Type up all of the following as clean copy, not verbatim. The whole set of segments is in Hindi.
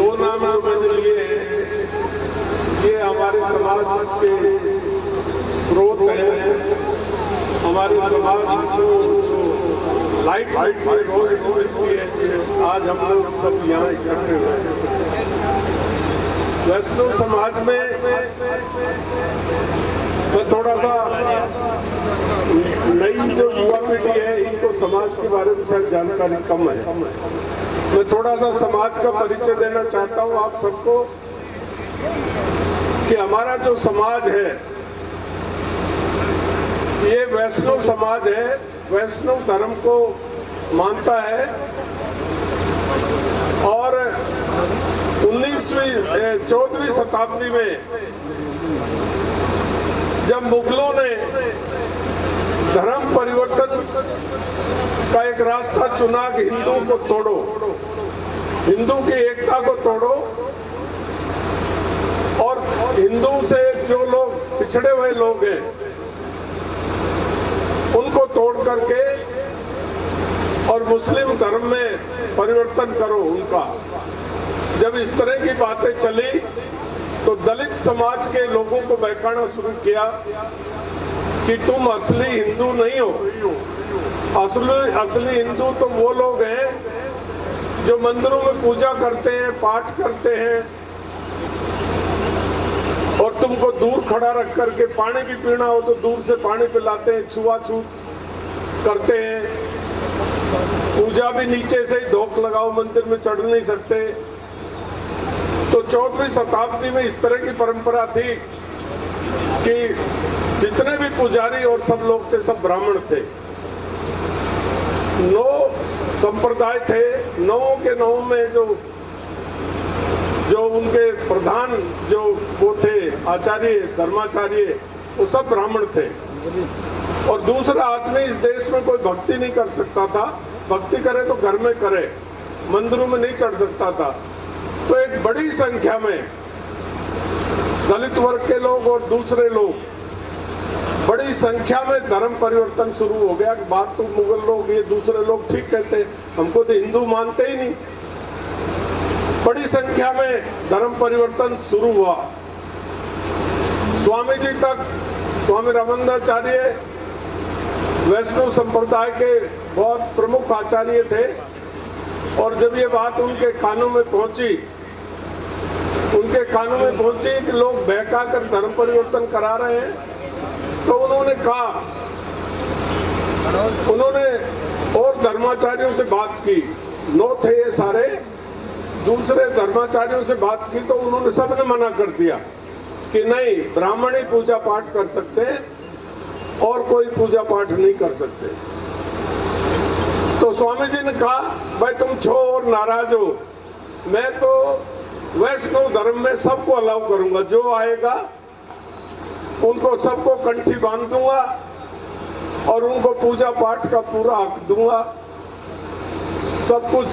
दो नाम जो मैंने लिए हैं ये हमारे समाज के स्रोत हैं। हमारे समाज को लाइट की रोशनी मिलती है। आज हम लोग सब यहाँ इकट्ठे हुए हैं। वैष्णव समाज में मैं थोड़ा सा नई जो युवा पीढ़ी है इनको समाज के बारे में शायद जानकारी कम है। मैं थोड़ा सा समाज का परिचय देना चाहता हूँ आप सबको कि हमारा जो समाज है ये वैष्णव समाज है, वैष्णव धर्म को मानता है। और 14वीं शताब्दी में जब मुगलों ने धर्म परिवर्तन का एक रास्ता चुना कि हिंदुओं को तोड़ो, हिंदू की एकता को तोड़ो और हिंदू से जो लोग पिछड़े हुए लोग हैं उनको तोड़ करके और मुस्लिम धर्म में परिवर्तन करो उनका। जब इस तरह की बातें चली तो दलित समाज के लोगों को बहकाना शुरू किया कि तुम असली हिंदू नहीं हो। असली हिंदू तो वो लोग हैं जो मंदिरों में पूजा करते हैं, पाठ करते हैं और तुमको दूर खड़ा रख करके पानी भी पीना हो तो दूर से पानी पिलाते हैं, छुआछूत करते हैं। पूजा भी नीचे से ही धोख लगाओ, मंदिर में चढ़ नहीं सकते। तो 14वीं शताब्दी में इस तरह की परंपरा थी कि जितने भी पुजारी और सब लोग थे सब ब्राह्मण थे। 9 संप्रदाय थे, 9 के 9 में जो उनके प्रधान जो वो थे आचार्य धर्माचार्य वो सब ब्राह्मण थे। और दूसरा आदमी इस देश में कोई भक्ति नहीं कर सकता था। भक्ति करे तो घर में करे, मंदिरों में नहीं चढ़ सकता था। तो एक बड़ी संख्या में दलित वर्ग के लोग और दूसरे लोग बड़ी संख्या में धर्म परिवर्तन शुरू हो गया। बात तो मुगल लोग ये दूसरे लोग ठीक कहते हैं, हमको तो हिंदू मानते ही नहीं। बड़ी संख्या में धर्म परिवर्तन शुरू हुआ। स्वामी जी तक, स्वामी रामानंदाचार्य वैष्णव संप्रदाय के बहुत प्रमुख आचार्य थे। और जब ये बात उनके कानों में पहुंची कि लोग बहका कर धर्म परिवर्तन करा रहे हैं, तो उन्होंने कहा, उन्होंने और धर्माचार्यों से बात की। 9 थे ये सारे, दूसरे धर्माचार्यों से बात की तो उन्होंने सबने मना कर दिया कि नहीं, ब्राह्मण ही पूजा पाठ कर सकते हैं और कोई पूजा पाठ नहीं कर सकते। तो स्वामी जी ने कहा, भाई तुम छो और नाराज हो, मैं तो वैष्णव धर्म में सबको अलाउ करूंगा। जो आएगा उनको सबको कंठी बांध दूंगा और उनको पूजा पाठ का पूरा हक दूंगा। सब कुछ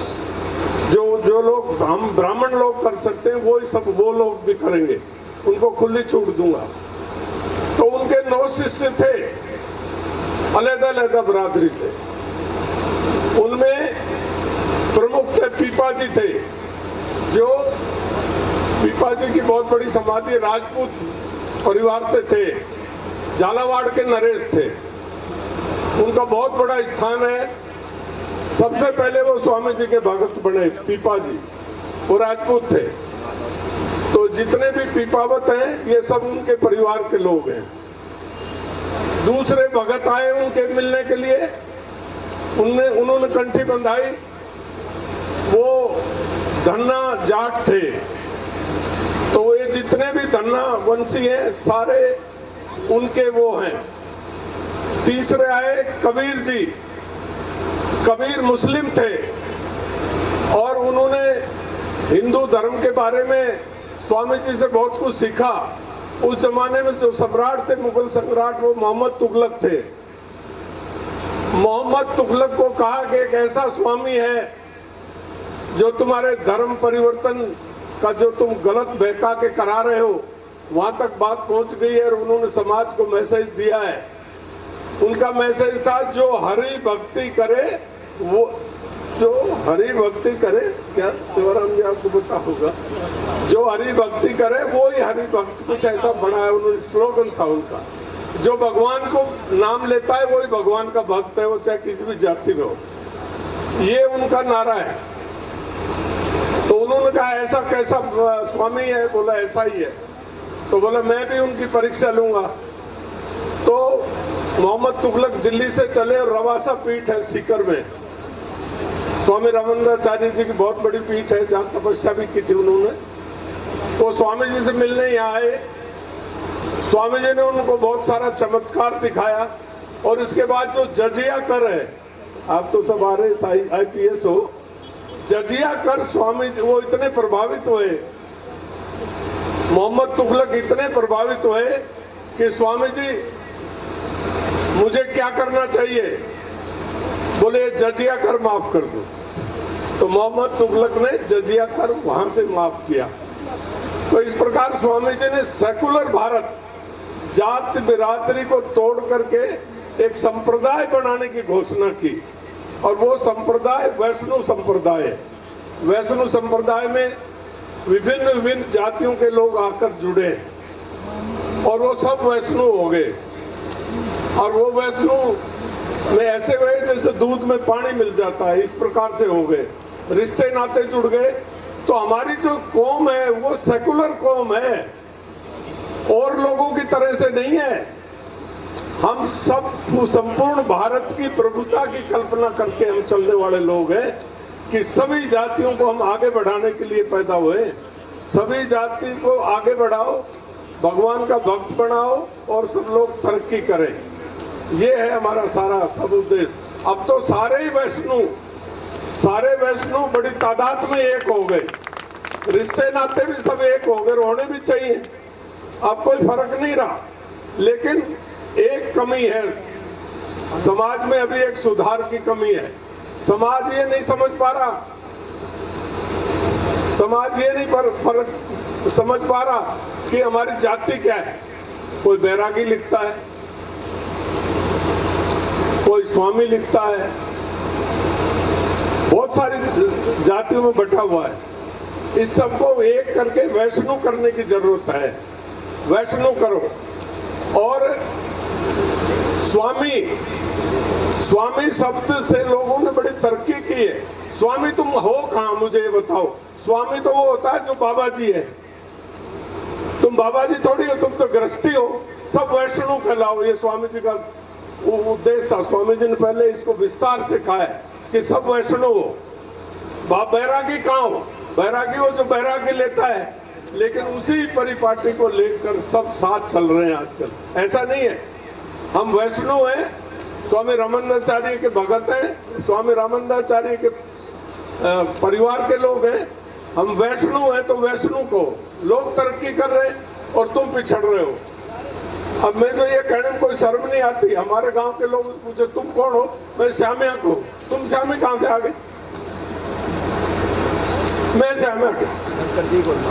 जो लोग हम ब्राह्मण लोग कर सकते हैं वो ही सब वो लोग भी करेंगे, उनको खुली छूट दूंगा। तो उनके 9 शिष्य थे अलग-अलग बरादरी से। उनमें प्रमुख थे पीपाजी थे, जो पीपाजी की बहुत बड़ी समाधि राजपूत परिवार से थे, झालावाड़ के नरेश थे। उनका बहुत बड़ा स्थान है। सबसे पहले वो स्वामी जी के भगत बने पीपाजी, वो राजपूत थे। तो जितने भी पीपावत हैं ये सब उनके परिवार के लोग हैं। दूसरे भगत आए उनके मिलने के लिए, उन्होंने कंठी बंधाई। वो धन्ना जाट थे। तो ये जितने भी धन्ना वंशी हैं सारे उनके वो हैं। तीसरे आए कबीर जी, कबीर मुस्लिम थे और उन्होंने हिंदू धर्म के बारे में स्वामी जी से बहुत कुछ सीखा। उस जमाने में जो सम्राट थे, मुगल सम्राट, वो मोहम्मद तुगलक थे। मोहम्मद तुगलक को कहा कि एक ऐसा स्वामी है जो तुम्हारे धर्म परिवर्तन का जो तुम गलत बहका के करा रहे हो, वहां तक बात पहुंच गई है। और उन्होंने समाज को मैसेज दिया है। उनका मैसेज था, जो हरि भक्ति करे वो जो हरि भक्ति करे, क्या शिवराम जी आपको पता होगा, जो हरि भक्ति करे वो ही हरि भक्त, कुछ ऐसा बना है, उन्होंने स्लोगन था उनका। जो भगवान को नाम लेता है वही भगवान का भक्त है, वो चाहे किसी भी जाति में हो, ये उनका नारा है। तो उन्होंने कहा ऐसा कैसा स्वामी है, बोला ऐसा ही है। तो बोला मैं भी उनकी परीक्षा लूंगा। तो मोहम्मद तुगलक दिल्ली से चले, रवासा पीठ है सीकर में, स्वामी रामानंदाचार्य जी की बहुत बड़ी पीठ है जहाँ तपस्या भी की थी उन्होंने। वो स्वामी जी से मिलने यहाँ आए, स्वामी जी ने उनको बहुत सारा चमत्कार दिखाया। और इसके बाद जो जजिया कर है, आप तो सब IPS हो, जजिया कर स्वामी जी वो इतने प्रभावित हुए, मोहम्मद तुगलक इतने प्रभावित हुए कि स्वामी जी मुझे क्या करना चाहिए, बोले जजिया कर माफ कर दो। तो मोहम्मद तुगलक ने जजिया कर वहां से माफ किया। तो इस प्रकार स्वामी जी ने सेकुलर भारत, जाति बिरादरी को तोड़ करके एक संप्रदाय बनाने की घोषणा की। और वो संप्रदाय वैष्णव संप्रदाय है। वैष्णव संप्रदाय में विभिन्न विभिन्न जातियों के लोग आकर जुड़े और वो सब वैष्णव हो गए। और वो वैष्णव में ऐसे हुए जैसे दूध में पानी मिल जाता है, इस प्रकार से हो गए, रिश्ते नाते जुड़ गए। तो हमारी जो कौम है वो सेकुलर कौम है, और लोगों की तरह से नहीं है। हम सब संपूर्ण भारत की प्रभुता की कल्पना करके हम चलने वाले लोग हैं कि सभी जातियों को हम आगे बढ़ाने के लिए पैदा हुए। सभी जाति को आगे बढ़ाओ, भगवान का भक्त बनाओ और सब लोग तरक्की करें, ये है हमारा सारा सब उद्देश्य। अब तो सारे ही वैष्णव बड़ी तादाद में एक हो गए, रिश्ते नाते भी सब एक हो गए, होने भी चाहिए, अब कोई फर्क नहीं रहा। लेकिन एक कमी है समाज में, अभी एक सुधार की कमी है। समाज ये नहीं समझ पा रहा, समाज ये नहीं फर्क समझ पा रहा कि हमारी जाति क्या है। कोई बैरागी लिखता है, कोई स्वामी लिखता है, बहुत सारी जातियों में बटा हुआ है। इस सबको एक करके वैष्णव करने की जरूरत है। वैष्णव करो। और स्वामी शब्द से लोगों ने बड़ी तरक्की की है। स्वामी तुम हो कहाँ, मुझे ये बताओ। स्वामी तो वो होता है जो बाबा जी है, तुम बाबा जी थोड़ी हो, तुम तो गृहस्थी हो। सब वैष्णव कहलाओ, ये स्वामी जी का उद्देश्य था। स्वामी जी ने पहले इसको विस्तार से कहा है कि सब वैष्णव हो। बैरागी कहाँ हो, बैरागी हो जो बैरागी लेता है, लेकिन उसी परिपाटी को लेकर सब साथ चल रहे हैं आजकल। ऐसा नहीं है, हम वैष्णव हैं, स्वामी रामानंदाचार्य के भगत हैं, स्वामी रामानंदाचार्य के परिवार के लोग हैं। हम वैष्णव हैं तो वैष्णव को लोग तरक्की कर रहे हैं और तुम पिछड़ रहे हो। अब मैं जो ये कहने में कोई शर्म नहीं आती। हमारे गांव के लोग पूछे तुम कौन हो, मैं श्यामिया को। तुम श्यामी कहां से आ गए? मैं श्यामिया के।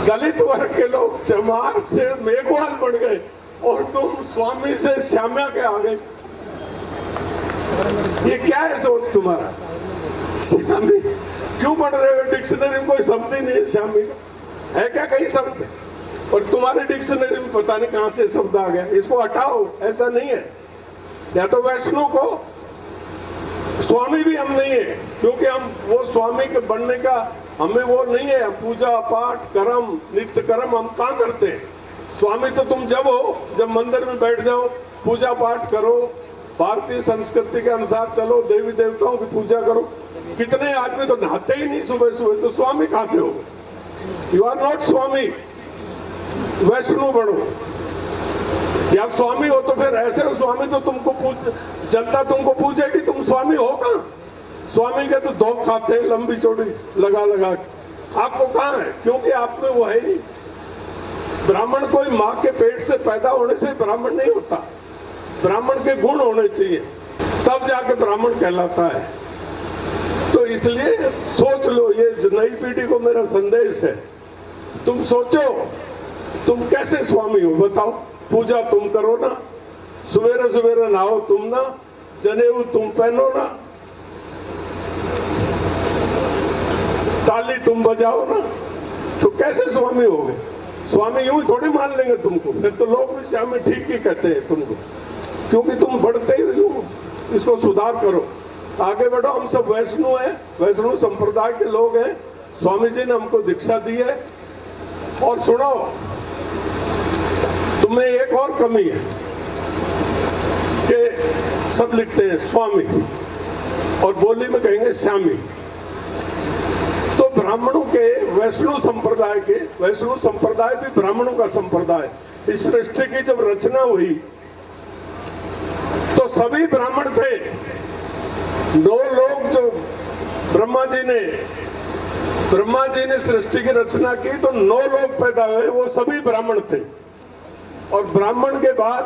दलित वर्ग के लोग चमार से मेघवाल बढ़ गए और तुम स्वामी से श्यामिया के आ गए। ये क्या है सोच तुम्हारा? श्यामी क्यों पढ़ रहे हो? डिक्शनरी में कोई शब्द ही नहीं है श्यामी का, है क्या कहीं शब्द? और तुम्हारे डिक्शनरी में पता नहीं कहां से शब्द आ गया, इसको हटाओ। ऐसा नहीं है। या तो वैष्णव को, स्वामी भी हम नहीं है, क्योंकि हम वो स्वामी के बनने का हमें वो नहीं है। पूजा पाठ कर्म नित्य कर्म हम कहाँ करते हैं? स्वामी तो तुम जब हो जब मंदिर में बैठ जाओ, पूजा पाठ करो, भारतीय संस्कृति के अनुसार चलो, देवी देवताओं की पूजा करो। कितने आदमी तो नहाते ही नहीं सुबह सुबह, तो स्वामी कहां से हो? यू आर नॉट स्वामी। वैष्णव बनो। या स्वामी हो तो फिर ऐसे हो, स्वामी तो तुमको जनता तुमको पूछेगी तुम स्वामी हो कहाँ? स्वामी के तो धोख खाते हैं लंबी चौड़ी लगा लगा। आपको कहाँ है? क्योंकि आप में वो है नहीं। ब्राह्मण कोई माँ के पेट से पैदा होने से ब्राह्मण नहीं होता। ब्राह्मण के गुण होने चाहिए, तब जाके ब्राह्मण कहलाता है। तो इसलिए सोच लो, ये नई पीढ़ी को मेरा संदेश है, तुम सोचो तुम कैसे स्वामी हो बताओ। पूजा तुम करो ना, सवेरे सवेरे नहाओ तुम ना, जनेऊ तुम पहनो ना, ताली तुम बजाओ ना तो कैसे स्वामी हो गए? स्वामी यूं ही थोड़ी मान लेंगे तुमको, फिर तो लोग भी स्वामी ठीक ही कहते हैं तुमको, क्योंकि तुम बढ़ते ही हो। इसको सुधार करो, आगे बढ़ो। हम सब वैष्णव हैं, वैष्णव संप्रदाय के लोग हैं। स्वामी जी ने हमको दीक्षा दी है। और सुनो, तुम्हें एक और कमी है कि सब लिखते हैं स्वामी और बोली में कहेंगे श्यामी। तो ब्राह्मणों के, वैष्णव संप्रदाय भी ब्राह्मणों का संप्रदाय। इस सृष्टि की जब रचना हुई तो सभी ब्राह्मण थे। 9 लोग जो ब्रह्मा जी ने सृष्टि की रचना की तो 9 लोग पैदा हुए, वो सभी ब्राह्मण थे। और ब्राह्मण के बाद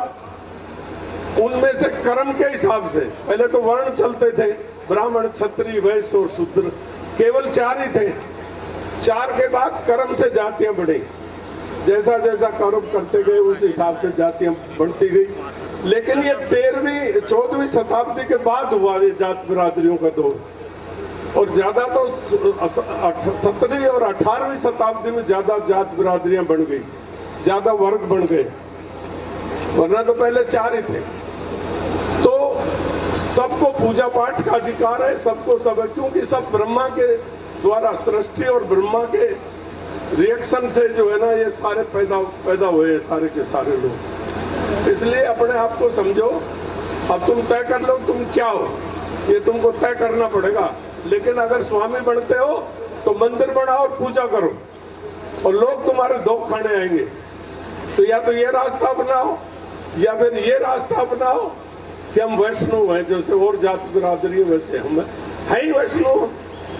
उनमें से कर्म के हिसाब से, पहले तो वर्ण चलते थे, ब्राह्मण, क्षत्रिय, वैश्य और शूद्र, केवल 4 ही थे। 4 के बाद कर्म से जातियां बढ़ी। जैसा जैसा कर्म करते गए उस हिसाब से जातियां बढ़ती गई। लेकिन ये 13वीं 14वीं शताब्दी के बाद हुआ ये जात बिरादरियों का दौर। और ज्यादा तो 17वीं और 18वीं शताब्दी में ज्यादा जात बिरादरियां बन गई, ज्यादा वर्ग बन गए, वरना तो पहले 4 ही थे। तो सबको पूजा पाठ का अधिकार है, सबको सब है, क्योंकि सब ब्रह्मा के द्वारा सृष्टि और ब्रह्मा के रिएक्शन से जो है ना ये सारे पैदा हुए हैं, सारे के सारे लोग। इसलिए अपने आप को समझो। अब तुम तय कर लो तुम क्या हो, ये तुमको तय करना पड़ेगा। लेकिन अगर स्वामी बनते हो तो मंदिर बनाओ और पूजा करो और लोग तुम्हारे धोख खाने आएंगे। तो या तो ये रास्ता अपनाओ या फिर ये रास्ता अपनाओ कि हम वैष्णव हैं, जैसे और जाति बिरादरी है वैसे हम है ही वैष्णव।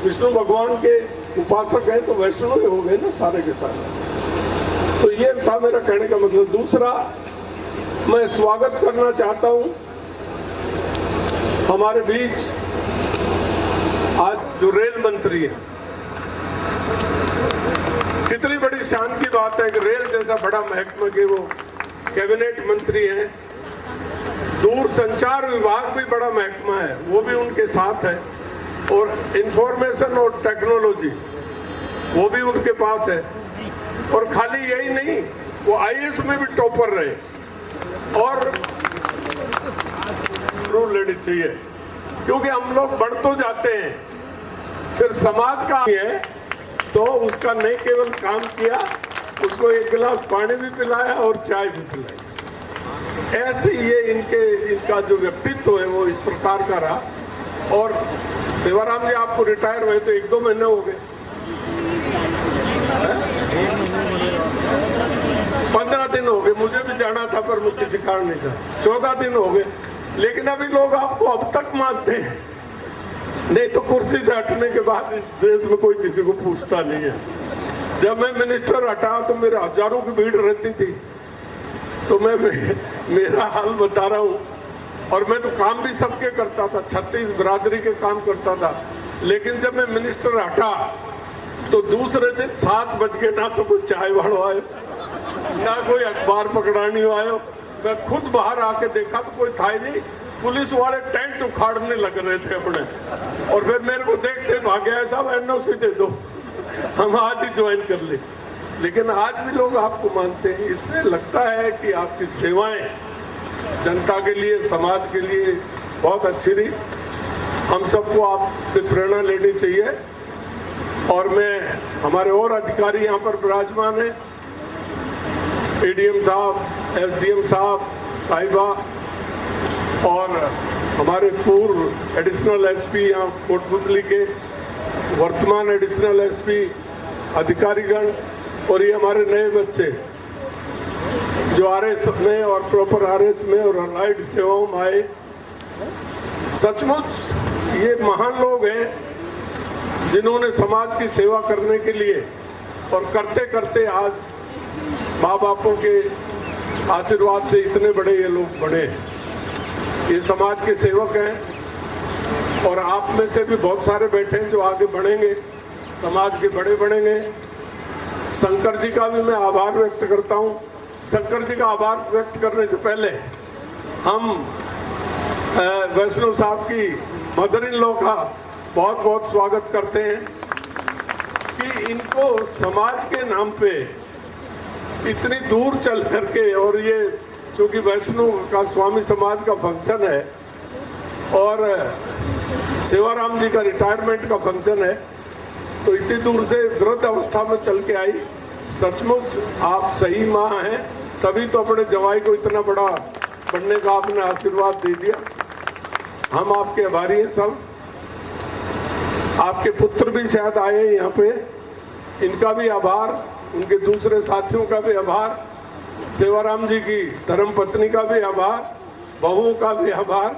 विष्णु भगवान के उपासक हैं तो वैष्णव हो गए ना सारे के सारे। तो ये था मेरा कहने का मतलब। दूसरा, मैं स्वागत करना चाहता हूं हमारे बीच आज जो रेल मंत्री है। कितनी बड़ी शान की बात है कि रेल जैसा बड़ा महकमा के वो कैबिनेट मंत्री हैं। दूरसंचार विभाग भी बड़ा महकमा है, वो भी उनके साथ है। और इंफॉर्मेशन और टेक्नोलॉजी वो भी उनके पास है। और खाली यही नहीं, वो आईएएस में भी टॉपर रहे। और रूल लेनी चाहिए, क्योंकि हम लोग बढ़ तो जाते हैं, फिर समाज का है तो उसका नहीं केवल काम किया, उसको 1 गिलास पानी भी पिलाया और चाय भी पिलाई। ऐसे ये इनका जो व्यक्तित्व है वो इस प्रकार का रहा। और सेवाराम जी आपको रिटायर हुए तो 1-2 महीने हो गए, 15 दिन हो गए। मुझे भी जाना था पर मुझे किसी कारण नहीं था। 14 दिन हो गए, लेकिन अभी लोग आपको अब तक मानते हैं। नहीं तो कुर्सी से हटने के बाद इस देश में कोई किसी को पूछता नहीं है। जब मैं मिनिस्टर हटा तो मेरे हजारों की भीड़ रहती थी। तो मैं मेरा हाल बता रहा हूँ। और मैं तो काम भी सबके करता था, 36 बिरादरी के काम करता था। लेकिन जब मैं मिनिस्टर हटा तो दूसरे दिन 7 बज के ना तो कोई चाय वालों आए, ना कोई अखबार पकड़ानी आयो। मैं खुद बाहर आके देखा तो कोई था ही नहीं। पुलिस वाले टेंट उखाड़ने लग रहे थे अपने। और फिर मेरे को देखते भागे, साहब एनओसी दे दो, हम आज ही ज्वाइन कर ले। लेकिन आज भी लोग आपको मानते हैं। इससे लगता है कि आपकी सेवाएं जनता के लिए, समाज के लिए बहुत अच्छी रही। हम सबको आपसे प्रेरणा लेनी चाहिए। और मैं, हमारे और अधिकारी यहाँ पर विराजमान हैं, एडीएम साहब, एसडीएम साहब, साहिबा, और हमारे पूर्व एडिशनल एसपी यहाँ कोटपुतली के, वर्तमान एडिशनल एसपी, अधिकारीगण, और ये हमारे नए बच्चे जो आरएस में और प्रॉपर आरएस में और अलाइड सेवाओं में आए। सचमुच ये महान लोग हैं जिन्होंने समाज की सेवा करने के लिए और करते करते आज माँ बापों के आशीर्वाद से इतने बड़े ये लोग बड़े हैं। ये समाज के सेवक हैं। और आप में से भी बहुत सारे बैठे हैं जो आगे बढ़ेंगे, समाज के बड़े बनेंगे। शंकर जी का भी मैं आभार व्यक्त करता हूँ। शंकर जी का आभार व्यक्त करने से पहले हम वैष्णव साहब की मदर इन लॉ का बहुत बहुत स्वागत करते हैं। इनको समाज के नाम पे इतनी दूर चल करके, और ये चूंकि वैष्णव का स्वामी समाज का फंक्शन है और सेवाराम जी का रिटायरमेंट का फंक्शन है, तो इतनी दूर से वृद्ध अवस्था में चल के आई। सचमुच आप सही माँ हैं, तभी तो अपने जवाई को इतना बड़ा बनने का आपने आशीर्वाद दे दिया। हम आपके आभारी हैं सब। आपके पुत्र भी शायद आए यहाँ पे, इनका भी आभार, उनके दूसरे साथियों का भी आभार, सेवाराम जी की धर्म पत्नी का भी आभार, बहुओं का भी आभार,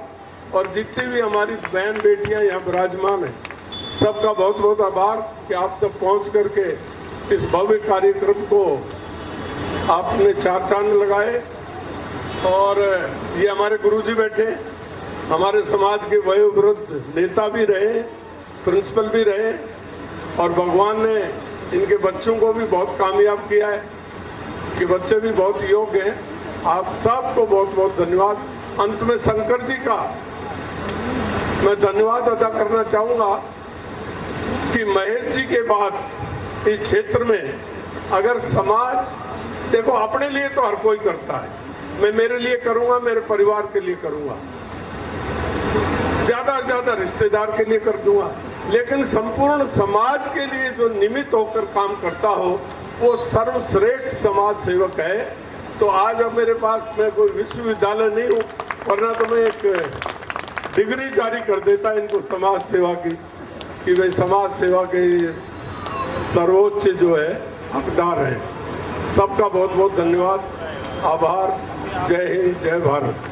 और जितनी भी हमारी बहन बेटियां यहाँ विराजमान हैं, सबका बहुत बहुत आभार कि आप सब पहुँच करके इस भव्य कार्यक्रम को आपने चार चांद लगाए। और ये हमारे गुरुजी बैठे, हमारे समाज के वयोवृद्ध नेता भी रहे, प्रिंसिपल भी रहे, और भगवान ने इनके बच्चों को भी बहुत कामयाब किया है कि बच्चे भी बहुत योग्य हैं। आप सबको बहुत बहुत धन्यवाद। अंत में शंकर जी का मैं धन्यवाद अदा करना चाहूँगा कि महेश जी के बाद इस क्षेत्र में अगर समाज, देखो अपने लिए तो हर कोई करता है, मैं मेरे लिए करूँगा, मेरे परिवार के लिए करूँगा, ज़्यादा से ज़्यादा रिश्तेदार के लिए कर दूंगा, लेकिन संपूर्ण समाज के लिए जो निमित्त होकर काम करता हो वो सर्वश्रेष्ठ समाज सेवक है। तो आज अब मेरे पास मैं कोई विश्वविद्यालय नहीं हूँ, वरना तो मैं एक डिग्री जारी कर देता इनको समाज सेवा की, कि भाई समाज सेवा के सर्वोच्च जो है हकदार है। सबका बहुत बहुत धन्यवाद, आभार। जय हिंद, जय भारत।